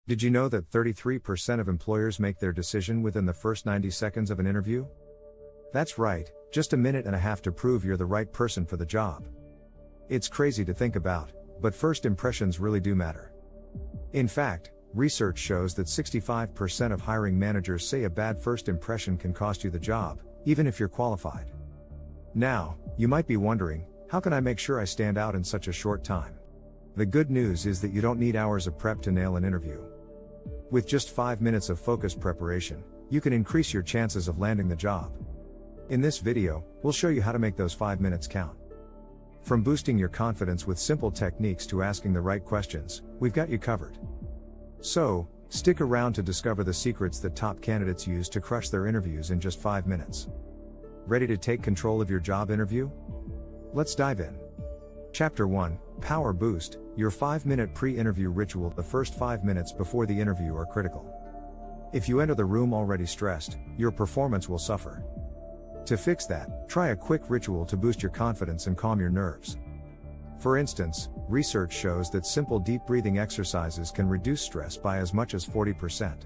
Did you know that 33% of employers make their decision within the first 90 seconds of an interview? That's right, just a minute and a half to prove you're the right person for the job. It's crazy to think about, but first impressions really do matter. In fact, research shows that 65% of hiring managers say a bad first impression can cost you the job, even if you're qualified. Now, you might be wondering, how can I make sure I stand out in such a short time? The good news is that you don't need hours of prep to nail an interview. With just 5 minutes of focused preparation, you can increase your chances of landing the job. In this video, we'll show you how to make those 5 minutes count. From boosting your confidence with simple techniques to asking the right questions, we've got you covered. So, stick around to discover the secrets that top candidates use to crush their interviews in just 5 minutes. Ready to take control of your job interview? Let's dive in. Chapter 1, Power Boost, your 5-minute pre-interview ritual. The first 5 minutes before the interview are critical. If you enter the room already stressed, your performance will suffer. To fix that, try a quick ritual to boost your confidence and calm your nerves. For instance, research shows that simple deep breathing exercises can reduce stress by as much as 40%.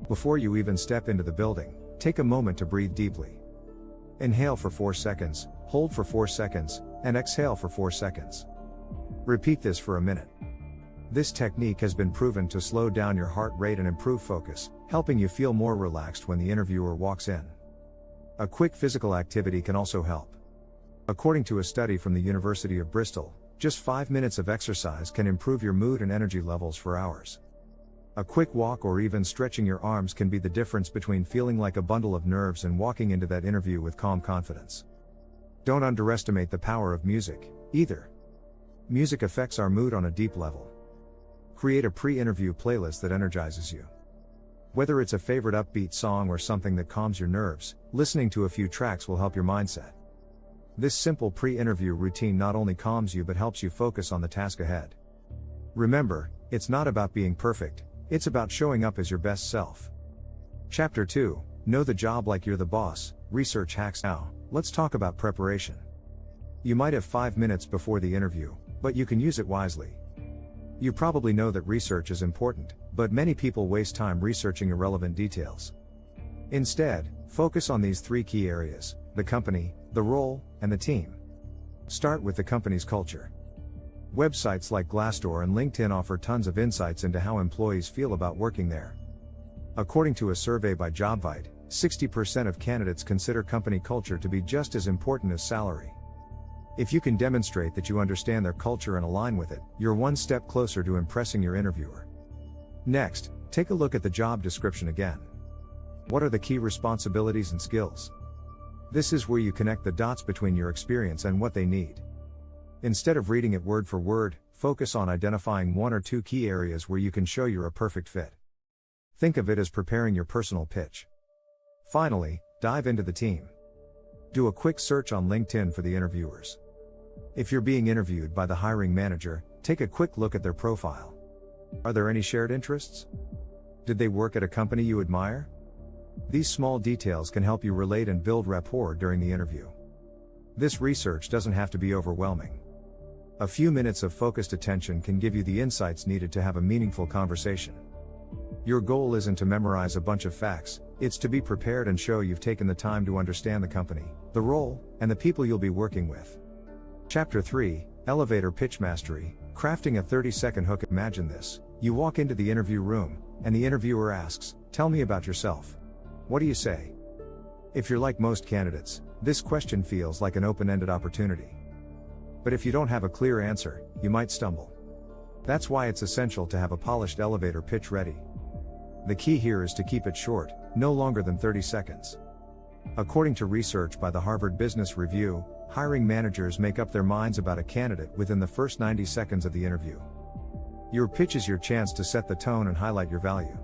Before you even step into the building, take a moment to breathe deeply. Inhale for 4 seconds, hold for 4 seconds, and exhale for 4 seconds. Repeat this for a minute. This technique has been proven to slow down your heart rate and improve focus, helping you feel more relaxed when the interviewer walks in. A quick physical activity can also help. According to a study from the University of Bristol, just 5 minutes of exercise can improve your mood and energy levels for hours. A quick walk or even stretching your arms can be the difference between feeling like a bundle of nerves and walking into that interview with calm confidence. Don't underestimate the power of music, either. Music affects our mood on a deep level. Create a pre-interview playlist that energizes you. Whether it's a favorite upbeat song or something that calms your nerves, listening to a few tracks will help your mindset. This simple pre-interview routine not only calms you but helps you focus on the task ahead. Remember, it's not about being perfect, it's about showing up as your best self. Chapter 2, Know the Job Like You're the Boss, Research Hacks. Now, let's talk about preparation. You might have 5 minutes before the interview, but you can use it wisely. You probably know that research is important, but many people waste time researching irrelevant details. Instead, focus on these 3 key areas: the company, the role, and the team. Start with the company's culture. Websites like Glassdoor and LinkedIn offer tons of insights into how employees feel about working there. According to a survey by Jobvite, 60% of candidates consider company culture to be just as important as salary. If you can demonstrate that you understand their culture and align with it, you're one step closer to impressing your interviewer. Next, take a look at the job description again. What are the key responsibilities and skills? This is where you connect the dots between your experience and what they need. Instead of reading it word for word, focus on identifying 1 or 2 key areas where you can show you're a perfect fit. Think of it as preparing your personal pitch. Finally, dive into the team. Do a quick search on LinkedIn for the interviewers. If you're being interviewed by the hiring manager, take a quick look at their profile. Are there any shared interests? Did they work at a company you admire? These small details can help you relate and build rapport during the interview. This research doesn't have to be overwhelming. A few minutes of focused attention can give you the insights needed to have a meaningful conversation. Your goal isn't to memorize a bunch of facts, it's to be prepared and show you've taken the time to understand the company, the role, and the people you'll be working with. Chapter 3, Elevator Pitch Mastery, Crafting a 30-second hook. Imagine this: you walk into the interview room, and the interviewer asks, "Tell me about yourself." What do you say? If you're like most candidates, this question feels like an open-ended opportunity. But if you don't have a clear answer, you might stumble. That's why it's essential to have a polished elevator pitch ready. The key here is to keep it short, no longer than 30 seconds. According to research by the Harvard Business Review, hiring managers make up their minds about a candidate within the first 90 seconds of the interview. Your pitch is your chance to set the tone and highlight your value.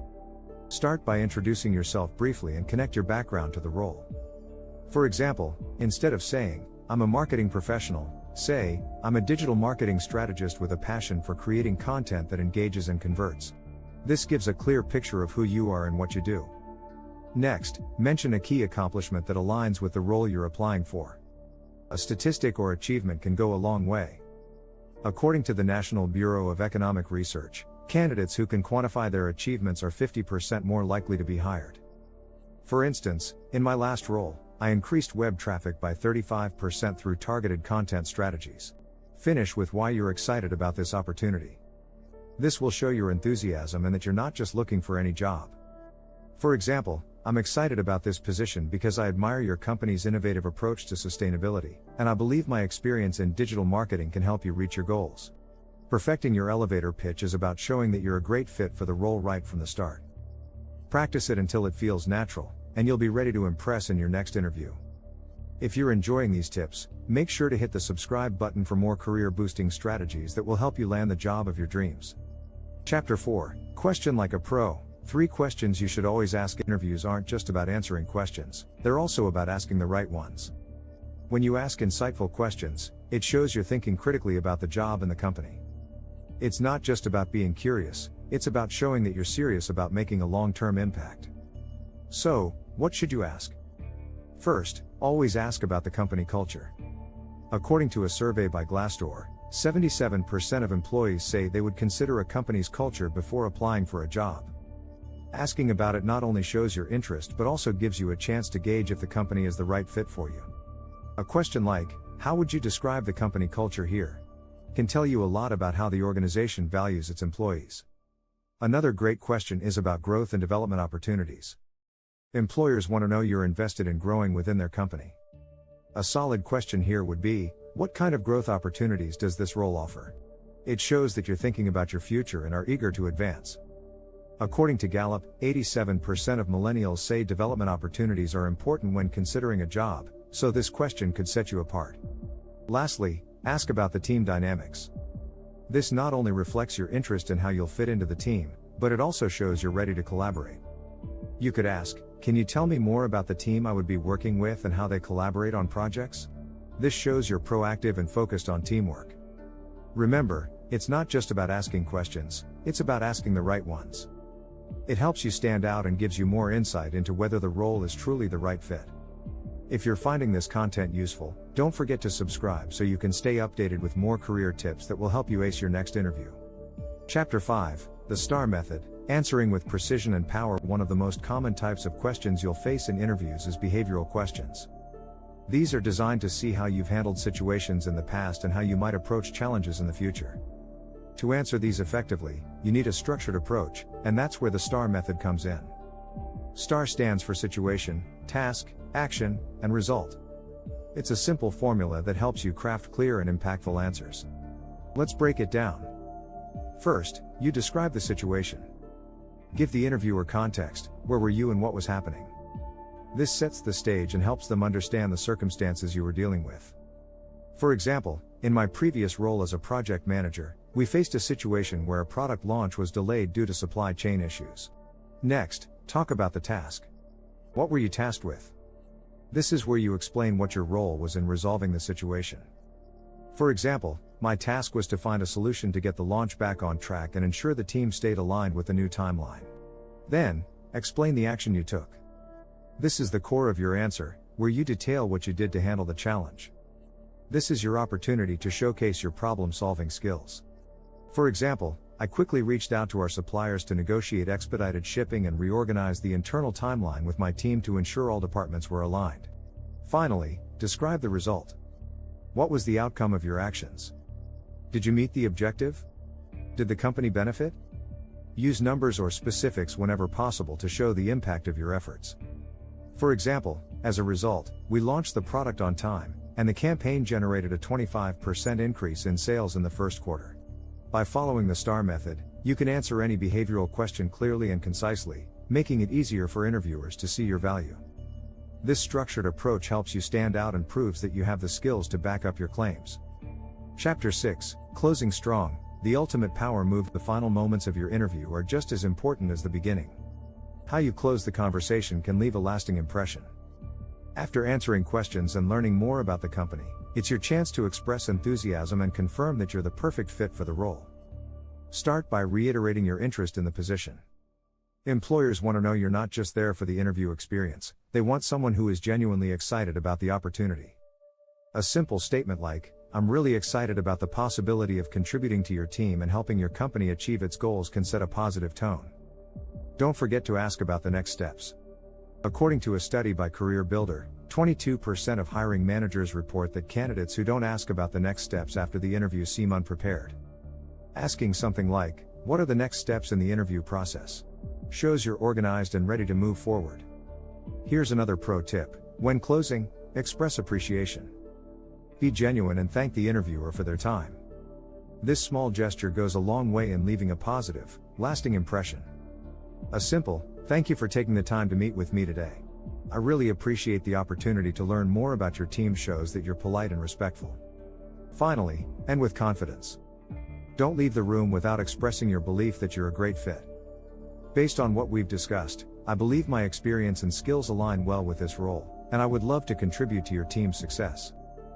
Start by introducing yourself briefly and connect your background to the role. For example, instead of saying, "I'm a marketing professional," say, "I'm a digital marketing strategist with a passion for creating content that engages and converts." This gives a clear picture of who you are and what you do. Next, mention a key accomplishment that aligns with the role you're applying for. A statistic or achievement can go a long way. According to the National Bureau of Economic Research, Candidates who can quantify their achievements are 50% more likely to be hired. For instance, in my last role, I increased web traffic by 35% through targeted content strategies. Finish with why you're excited about this opportunity. This will show your enthusiasm and that you're not just looking for any job. For example, I'm excited about this position because I admire your company's innovative approach to sustainability, and I believe my experience in digital marketing can help you reach your goals. Perfecting your elevator pitch is about showing that you're a great fit for the role right from the start. Practice it until it feels natural, and you'll be ready to impress in your next interview. If you're enjoying these tips, make sure to hit the subscribe button for more career-boosting strategies that will help you land the job of your dreams. Chapter 4, Question Like a Pro. 3 questions you should always ask. Interviews aren't just about answering questions, they're also about asking the right ones. When you ask insightful questions, it shows you're thinking critically about the job and the company. It's not just about being curious, it's about showing that you're serious about making a long-term impact. So, what should you ask? First, always ask about the company culture. According to a survey by Glassdoor, 77% of employees say they would consider a company's culture before applying for a job. Asking about it not only shows your interest but also gives you a chance to gauge if the company is the right fit for you. A question like, "How would you describe the company culture here?" can tell you a lot about how the organization values its employees. Another great question is about growth and development opportunities. Employers want to know you're invested in growing within their company. A solid question here would be, what kind of growth opportunities does this role offer? It shows that you're thinking about your future and are eager to advance. According to Gallup, 87% of millennials say development opportunities are important when considering a job, so this question could set you apart. Lastly, ask about the team dynamics. This not only reflects your interest in how you'll fit into the team, but it also shows you're ready to collaborate. You could ask, "Can you tell me more about the team I would be working with and how they collaborate on projects?" This shows you're proactive and focused on teamwork. Remember, it's not just about asking questions, it's about asking the right ones. It helps you stand out and gives you more insight into whether the role is truly the right fit. If you're finding this content useful, don't forget to subscribe so you can stay updated with more career tips that will help you ace your next interview. Chapter 5, The STAR Method, Answering with Precision and Power. One of the most common types of questions you'll face in interviews is behavioral questions. These are designed to see how you've handled situations in the past and how you might approach challenges in the future. To answer these effectively, you need a structured approach, and that's where the STAR method comes in. STAR stands for situation, task, action, and result. It's a simple formula that helps you craft clear and impactful answers. Let's break it down. First, you describe the situation. Give the interviewer context. Where were you and what was happening? This sets the stage and helps them understand the circumstances you were dealing with. For example, in my previous role as a project manager, we faced a situation where a product launch was delayed due to supply chain issues. Next, talk about the task. What were you tasked with? This is where you explain what your role was in resolving the situation. For example, my task was to find a solution to get the launch back on track and ensure the team stayed aligned with the new timeline. Then, explain the action you took. This is the core of your answer, where you detail what you did to handle the challenge. This is your opportunity to showcase your problem-solving skills. For example, I quickly reached out to our suppliers to negotiate expedited shipping and reorganize the internal timeline with my team to ensure all departments were aligned. Finally, describe the result. What was the outcome of your actions? Did you meet the objective? Did the company benefit? Use numbers or specifics whenever possible to show the impact of your efforts. For example, as a result, we launched the product on time, and the campaign generated a 25% increase in sales in the first quarter. By following the STAR method, you can answer any behavioral question clearly and concisely, making it easier for interviewers to see your value. This structured approach helps you stand out and proves that you have the skills to back up your claims. Chapter 6, Closing Strong, The Ultimate Power Move. The final moments of your interview are just as important as the beginning. How you close the conversation can leave a lasting impression. After answering questions and learning more about the company, it's your chance to express enthusiasm and confirm that you're the perfect fit for the role. Start by reiterating your interest in the position. Employers want to know you're not just there for the interview experience, they want someone who is genuinely excited about the opportunity. A simple statement like, I'm really excited about the possibility of contributing to your team and helping your company achieve its goals can set a positive tone. Don't forget to ask about the next steps. According to a study by Career Builder, 22% of hiring managers report that candidates who don't ask about the next steps after the interview seem unprepared. Asking something like, "What are the next steps in the interview process?" shows you're organized and ready to move forward. Here's another pro tip: when closing, express appreciation. Be genuine and thank the interviewer for their time. This small gesture goes a long way in leaving a positive, lasting impression. A simple, "Thank you for taking the time to meet with me today. I really appreciate the opportunity to learn more about your team," shows that you're polite and respectful. Finally, and with confidence. Don't leave the room without expressing your belief that you're a great fit. Based on what we've discussed, I believe my experience and skills align well with this role, and I would love to contribute to your team's success.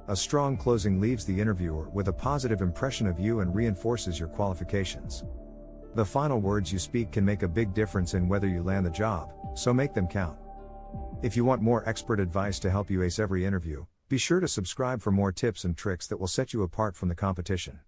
A strong closing leaves the interviewer with a positive impression of you and reinforces your qualifications. The final words you speak can make a big difference in whether you land the job, so make them count. If you want more expert advice to help you ace every interview, be sure to subscribe for more tips and tricks that will set you apart from the competition.